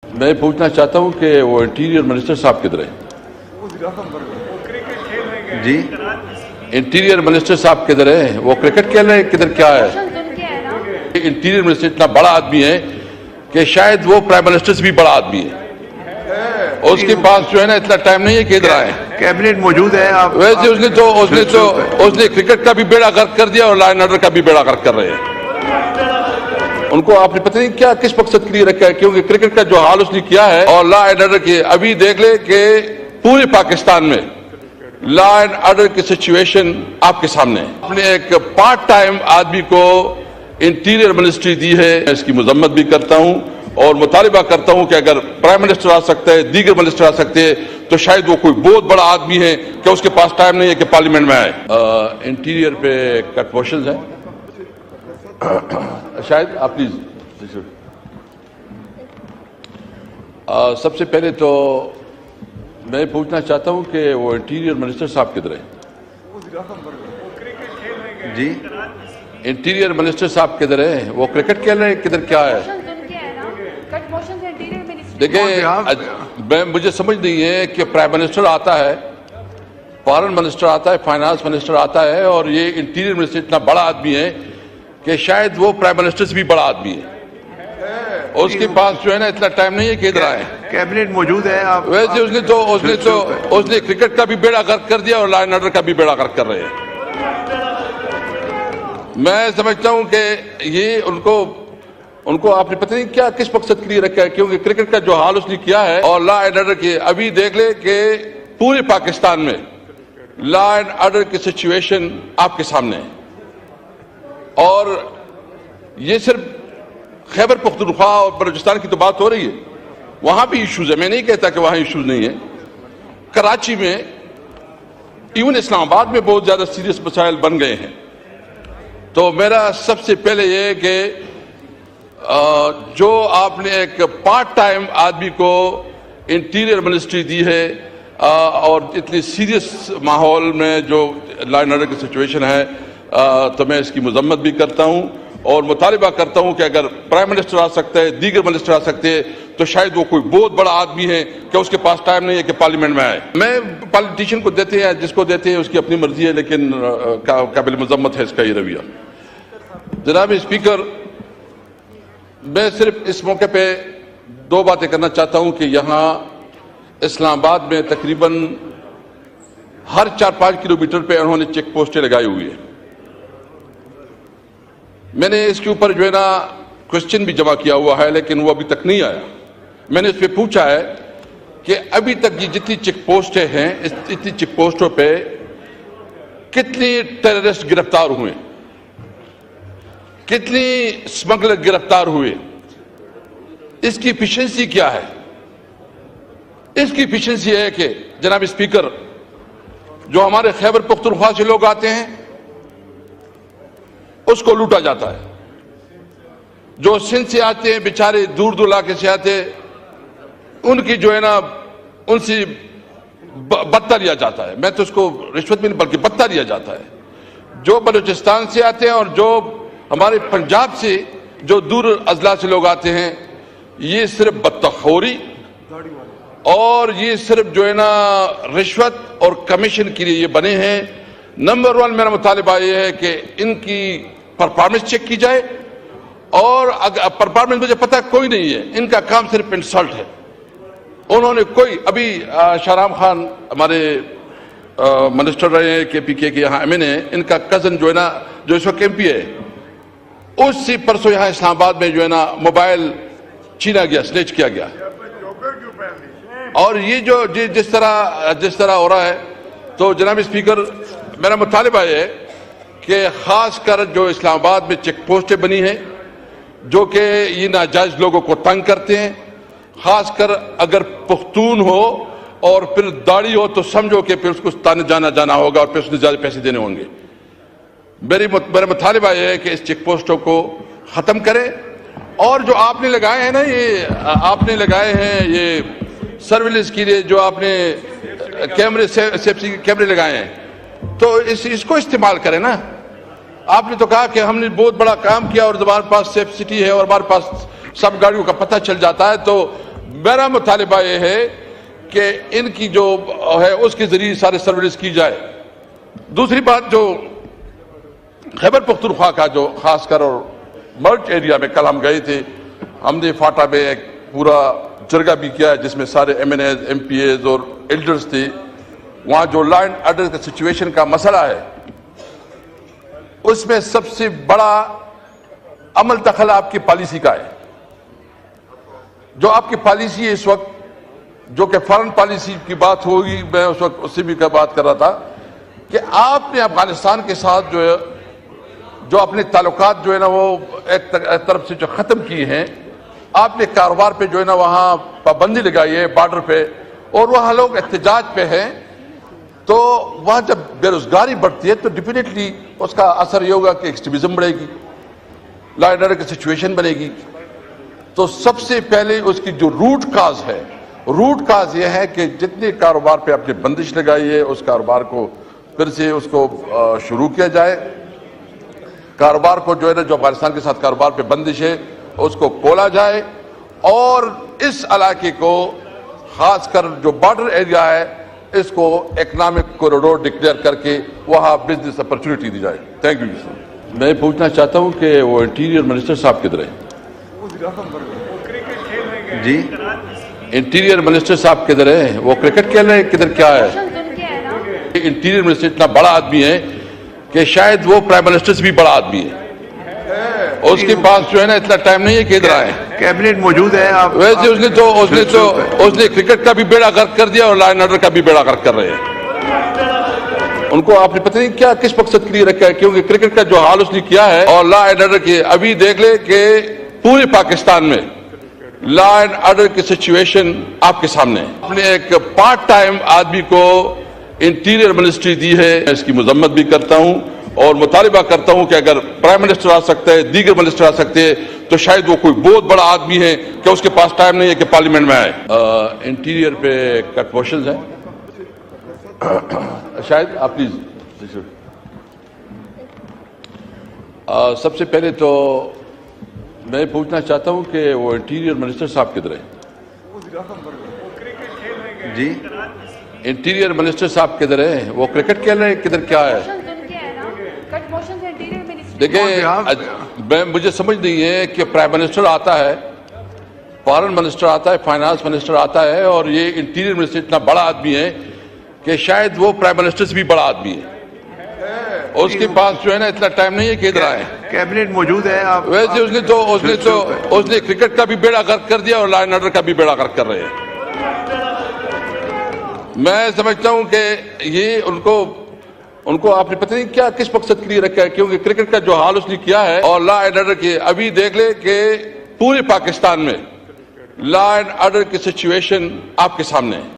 میں پوچھنا چاہتا ہوں کہ وہ انٹیریئر منسٹر صاحب کدھر ہیں؟ جی انٹیریئر منسٹر صاحب کدھر ہیں؟ وہ کرکٹ کھیل رہے ہیں کدھر کیا ہے؟ انٹیریئر منسٹر اتنا بڑا آدمی ہے کہ شاید وہ پرائم منسٹر سے بھی بڑا آدمی ہے، اس کے پاس جو ہے نا اتنا ٹائم نہیں ہے کہ ادھر آئے. کیبنٹ موجود ہے. ویسے اس نے کرکٹ کا بھی بیڑا غرق کر دیا اور لا اینڈ آرڈر کا بھی بیڑا غرق کر رہے ہیں. ان کو آپ نے پتہ نہیں کیا کس مقصد کے لیے رکھا ہے، کیونکہ کرکٹ کا جو حال اس نے کیا ہے اور لا اینڈ آرڈر کی ابھی دیکھ لے کہ پورے پاکستان میں لا اینڈ آرڈر کی سچویشن آپ کے سامنے ہے. آپ نے ایک پارٹ ٹائم آدمی کو انٹیریئر منسٹری دی ہے، میں اس کی مذمت بھی کرتا ہوں اور مطالبہ کرتا ہوں کہ اگر پرائم منسٹر آ سکتا ہے، دیگر منسٹر آ سکتے ہیں تو شاید وہ کوئی بہت بڑا آدمی ہے کہ اس کے پاس ٹائم نہیں ہے کہ پارلیمنٹ میں آئے. انٹیریئر پہ کٹ پوشنز ہیں شاید آپ پلیز. سب سے پہلے تو میں پوچھنا چاہتا ہوں کہ وہ انٹیریئر منسٹر صاحب کدھر ہیں؟ جی انٹیریئر منسٹر صاحب کدھر ہیں؟ وہ کرکٹ کھیل رہے ہیں کدھر کیا ہے؟ دیکھیں مجھے سمجھ نہیں ہے کہ پرائم منسٹر آتا ہے، فارن منسٹر آتا ہے، فائنانس منسٹر آتا ہے اور یہ انٹیریئر منسٹر اتنا بڑا آدمی ہے کہ شاید وہ پرائم منسٹر سے بھی بڑا آدمی ہے، اس کے پاس جو ہے نا اتنا ٹائم نہیں ہے کہ ادھر آئے. کیبنٹ موجود ہے. ویسے اس نے کرکٹ کا بھی بیڑا غرق کر دیا اور لا اینڈ آرڈر کا بھی بیڑا غرق کر رہے ہیں. میں سمجھتا ہوں کہ یہ ان کو آپ نے پتہ نہیں کیا کس مقصد کے لیے رکھا ہے، کیونکہ کرکٹ کا جو حال اس نے کیا ہے اور لا اینڈ آرڈر کی ابھی دیکھ لے کہ پورے پاکستان میں لا اینڈ آرڈر کی سچویشن آپ کے سامنے ہے. اور یہ صرف خیبر پختونخوا اور بلوچستان کی تو بات ہو رہی ہے، وہاں بھی ایشوز ہے، میں نہیں کہتا کہ وہاں ایشوز نہیں ہے. کراچی میں ایون اسلام آباد میں بہت زیادہ سیریس مسائل بن گئے ہیں. تو میرا سب سے پہلے یہ کہ جو آپ نے ایک پارٹ ٹائم آدمی کو انٹیریئر منسٹری دی ہے اور اتنی سیریس ماحول میں جو لا اینڈ آرڈر کی سچویشن ہے، تو میں اس کی مذمت بھی کرتا ہوں اور مطالبہ کرتا ہوں کہ اگر پرائم منسٹر آ سکتا ہے، دیگر منسٹر آ سکتے ہیں تو شاید وہ کوئی بہت بڑا آدمی ہے کہ اس کے پاس ٹائم نہیں ہے کہ پارلیمنٹ میں آئے. میں پالیٹیشین کو دیتے ہیں جس کو دیتے ہیں اس کی اپنی مرضی ہے، لیکن قابل مذمت ہے اس کا یہ رویہ. جناب اسپیکر، میں صرف اس موقع پہ دو باتیں کرنا چاہتا ہوں کہ یہاں اسلام آباد میں تقریباً ہر 4-5 کلومیٹر پہ انہوں نے چیک پوسٹیں لگائی ہوئی ہیں. میں نے اس کے اوپر جو ہے نا کوشچن بھی جمع کیا ہوا ہے لیکن وہ ابھی تک نہیں آیا. میں نے اس پہ پوچھا ہے کہ ابھی تک یہ جتنی چیک پوسٹیں ہیں اتنی چیک پوسٹوں پہ کتنی ٹیررسٹ گرفتار ہوئے، کتنی اسمگلر گرفتار ہوئے، اس کی ایفیشنسی کیا ہے؟ اس کی ایفیشنسی ہے کہ جناب اسپیکر، جو ہمارے خیبر پختونخوا سے لوگ آتے ہیں اس کو لوٹا جاتا ہے، جو سندھ سے آتے ہیں بیچارے دور دور علاقے سے آتے ہیں ان کی جو ہے نا ان سے بتہ لیا جاتا ہے. میں تو اس کو رشوت بھی نہیں بلکہ بتہ لیا جاتا ہے. جو بلوچستان سے آتے ہیں اور جو ہمارے پنجاب سے جو دور اضلاع سے لوگ آتے ہیں، یہ صرف بتہ خوری اور یہ صرف جو ہے نا رشوت اور کمیشن کے لیے یہ بنے ہیں. نمبر 1 میرا مطالبہ یہ ہے کہ ان کی پرفارمنس چیک کی جائے، اور پرفارمنس مجھے پتہ کوئی نہیں ہے، ان کا کام صرف انسلٹ ہے. انہوں نے کوئی ابھی شاہرام خان ہمارے منسٹر رہے ہیں کے پی کے یہاں ایم این اے، ان کا کزن جو ہے نا جو اس وقت ایم پی ہے، اس سے پرسوں یہاں اسلام آباد میں جو ہے نا موبائل چھینا گیا، سنیچ کیا گیا. اور یہ جو جس طرح ہو رہا ہے، تو جناب اسپیکر میرا مطالبہ ہے کہ خاص کر جو اسلام آباد میں چیک پوسٹیں بنی ہیں جو کہ یہ ناجائز لوگوں کو تنگ کرتے ہیں، خاص کر اگر پختون ہو اور پھر داڑھی ہو تو سمجھو کہ پھر اس کو تانے جانا ہوگا اور پھر اس نے زیادہ پیسے دینے ہوں گے. میرا مطالبہ یہ ہے کہ اس چیک پوسٹوں کو ختم کریں، اور جو آپ نے لگائے ہیں نا، یہ آپ نے لگائے ہیں یہ سرویلنس کے لیے جو آپ نے کیمرے لگائے ہیں، تو اس کو استعمال کریں نا. آپ نے تو کہا کہ ہم نے بہت بڑا کام کیا اور ہمارے پاس سیف سٹی ہے اور ہمارے پاس سب گاڑیوں کا پتہ چل جاتا ہے، تو میرا مطالبہ یہ ہے کہ ان کی جو ہے اس کے ذریعے سارے سروس کی جائے. دوسری بات جو خیبر پختونخوا کا جو خاص کر اور مرچ ایریا میں کل ہم گئے تھے, ہم نے فاٹا میں ایک پورا جرگہ بھی کیا ہے جس میں سارے MNAs, MPAs اور ایلڈرز تھے. وہاں جو لا اینڈ آرڈر کا سچویشن کا مسئلہ ہے اس میں سب سے بڑا عمل دخل آپ کی پالیسی کا ہے. جو آپ کی پالیسی ہے اس وقت, جو کہ فارن پالیسی کی بات ہوگی, میں اس وقت اس سے بھی بات کر رہا تھا کہ آپ نے افغانستان کے ساتھ جو ہے جو اپنے تعلقات جو ہے نا وہ ایک طرف سے جو ختم کیے ہیں, آپ نے کاروبار پہ جو ہے نا وہاں پابندی لگائی ہے بارڈر پہ, اور وہاں لوگ احتجاج پہ ہیں. تو وہاں جب بے روزگاری بڑھتی ہے تو ڈیفینیٹلی اس کا اثر یہ ہوگا کہ ایکسٹریمزم بڑھے گی, لا اینڈ آرڈر کی سچویشن بنے گی. تو سب سے پہلے اس کی جو روٹ کاز ہے, روٹ کاز یہ ہے کہ جتنے کاروبار پہ آپ نے بندش لگائی ہے اس کاروبار کو پھر سے اس کو شروع کیا جائے. کاروبار کو جو ہے نا جو افغانستان کے ساتھ کاروبار پہ بندش ہے اس کو کھولا جائے, اور اس علاقے کو خاص کر جو بارڈر ایریا ہے اس کو اکنامک کوریڈور ڈکلیئر کر کے وہاں بزنس اپرچونٹی دی جائے. Thank you. میں پوچھنا چاہتا ہوں کہ وہ انٹیریئر منسٹر صاحب کدھر ہیں؟ جی انٹیریئر منسٹر صاحب کدھر ہیں؟ وہ کرکٹ کھیل رہے ہیں کدھر کیا ہے؟ انٹیریئر منسٹر اتنا بڑا آدمی ہے کہ شاید وہ پرائم منسٹر سے بھی بڑا آدمی ہے. اس کے پاس جو ہے نا اتنا ٹائم نہیں ہے کہ ادھر آئے. کیبنٹ موجود ہے. ویسے اس نے کرکٹ کا بھی بیڑا غرق کر دیا اور لا اینڈ آرڈر کا بھی بیڑا غرق کر رہے ہیں. ان کو آپ نے پتہ نہیں کیا کس مقصد کے لیے رکھا ہے, کیونکہ کرکٹ کا جو حال اس نے کیا ہے اور لا اینڈ آرڈر کی, ابھی دیکھ لے کہ پورے پاکستان میں لا اینڈ آرڈر کی سچویشن آپ کے سامنے ہے. آپ نے ایک پارٹ ٹائم آدمی کو انٹیریئر منسٹری دی ہے. میں اس کی مذمت بھی کرتا ہوں اور مطالبہ کرتا ہوں کہ اگر پرائم منسٹر آ سکتا ہے, دیگر منسٹر آ سکتے ہیں, تو شاید وہ کوئی بہت بڑا آدمی ہے کہ اس کے پاس ٹائم نہیں ہے کہ پارلیمنٹ میں آئے. انٹیریئر پہ کٹ موشنز ہیں شاید آپ پلیز. سب سے پہلے تو میں پوچھنا چاہتا ہوں کہ وہ انٹیریئر منسٹر صاحب کدھر ہیں؟ جی انٹیریئر منسٹر صاحب کدھر ہیں؟ وہ کرکٹ کھیل رہے ہیں کدھر کیا ہے؟ دیکھیں مجھے سمجھ نہیں ہے کہ پرائم منسٹر آتا ہے, فارن منسٹر آتا ہے, فائنانس منسٹر آتا ہے, اور یہ انٹیریئر منسٹر اتنا بڑا آدمی ہے کہ شاید وہ پرائم منسٹر سے بھی بڑا آدمی ہے. اس کے پاس جو ہے نا اتنا ٹائم نہیں ہے کہ ادھر آئے. کیبنٹ موجود ہے. ویسے اس نے کرکٹ کا بھی بیڑا غرق کر دیا اور لا اینڈ آرڈر کا بھی بیڑا غرق کر رہے ہیں. میں سمجھتا ہوں کہ یہ ان کو آپ نے پتہ نہیں کیا کس مقصد کے لیے رکھا ہے, کیونکہ کرکٹ کا جو حال اس نے کیا ہے اور لا اینڈ آرڈر کی, ابھی دیکھ لے کہ پورے پاکستان میں لا اینڈ آرڈر کی سچویشن آپ کے سامنے ہے.